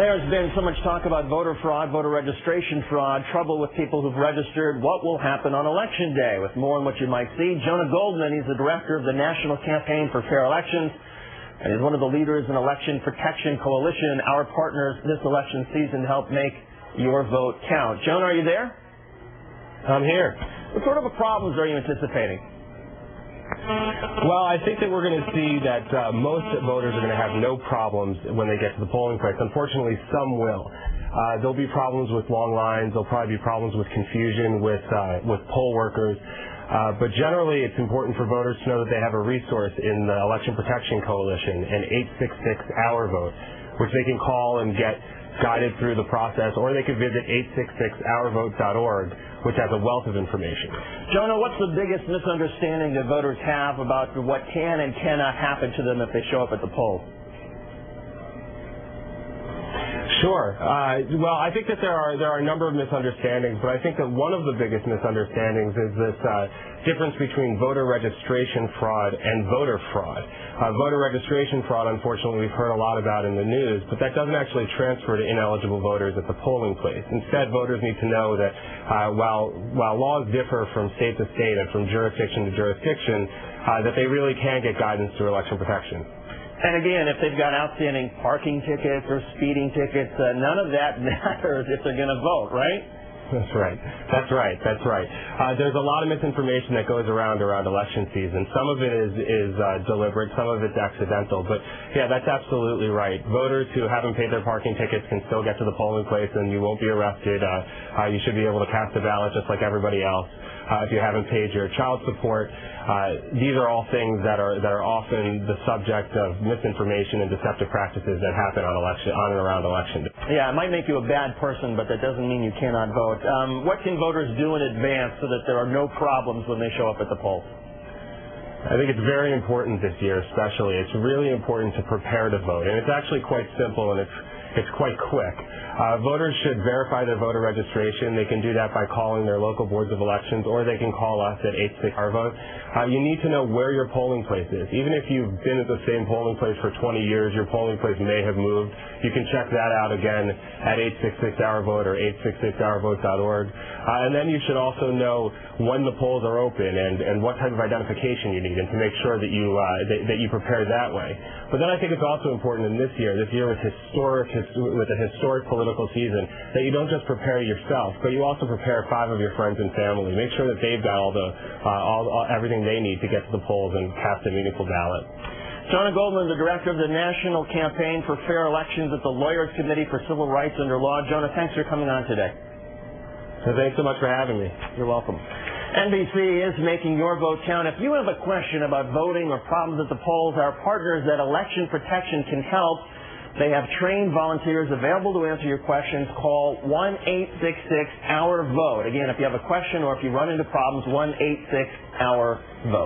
There's been so much talk about voter fraud, voter registration fraud, trouble with people who've registered. What will happen on Election Day? With more on what you might see, Jonah Goldman, he's the director of the National Campaign for Fair Elections, and he's one of the leaders in Election Protection Coalition, our partners this election season to help make your vote count. Jonah, are you there? I'm here. What sort of problems are you anticipating? Well, I think that we're going to see that most voters are going to have no problems when they get to the polling place. Unfortunately, some will. There'll be problems with long lines. There'll probably be problems with confusion with poll workers. But generally, it's important for voters to know that they have a resource in the Election Protection Coalition, an 866-hour vote, which they can call and get guided through the process, or they could visit 866hourvote.org, which has a wealth of information. Jonah, what's the biggest misunderstanding that voters have about what can and cannot happen to them if they show up at the polls? Sure. Well, I think that there are a number of misunderstandings, but I think that one of the biggest misunderstandings is this difference between voter registration fraud and voter fraud. Voter registration fraud, unfortunately, we've heard a lot about in the news, but that doesn't actually transfer to ineligible voters at the polling place. Instead, voters need to know that while laws differ from state to state and from jurisdiction to jurisdiction, that they really can get guidance through election protection. And again, if they've got outstanding parking tickets or speeding tickets, none of that matters if they're going to vote, right? That's right. That's right. That's right. There's a lot of misinformation that goes around election season. Some of it is deliberate, some of it's accidental. But yeah, that's absolutely right. Voters who haven't paid their parking tickets can still get to the polling place, and you won't be arrested. You should be able to cast a ballot just like everybody else. If you haven't paid your child support, these are all things that are often the subject of misinformation and deceptive practices that happen on and around election day. Yeah, it might make you a bad person, but that doesn't mean you cannot vote. What can voters do in advance so that there are no problems when they show up at the polls? I think it's very important this year, especially. It's really important to prepare to vote, and it's actually quite simple and it's quite quick. Voters should verify their voter registration. They can do that by calling their local boards of elections, or they can call us at 866-HOUR-VOTE. You need to know where your polling place is. Even if you've been at the same polling place for 20 years, your polling place may have moved. You can check that out again at 866-HOUR-VOTE or 866hourvote.org. And then you should also know when the polls are open and what type of identification you need, and to make sure that you prepare that way. But then I think it's also important in this year with a historic political season, that you don't just prepare yourself, but you also prepare 5 of your friends and family. Make sure that they've got everything they need to get to the polls and cast a meaningful ballot. Jonah Goldman, the director of the National Campaign for Fair Elections at the Lawyers Committee for Civil Rights Under Law. Jonah, thanks for coming on today. So thanks so much for having me. You're welcome. NBC is making your vote count. If you have a question about voting or problems at the polls, our partners at Election Protection can help. They have trained volunteers available to answer your questions. Call 1-866-HOUR-VOTE. Again, if you have a question or if you run into problems, 1-866-HOUR-VOTE.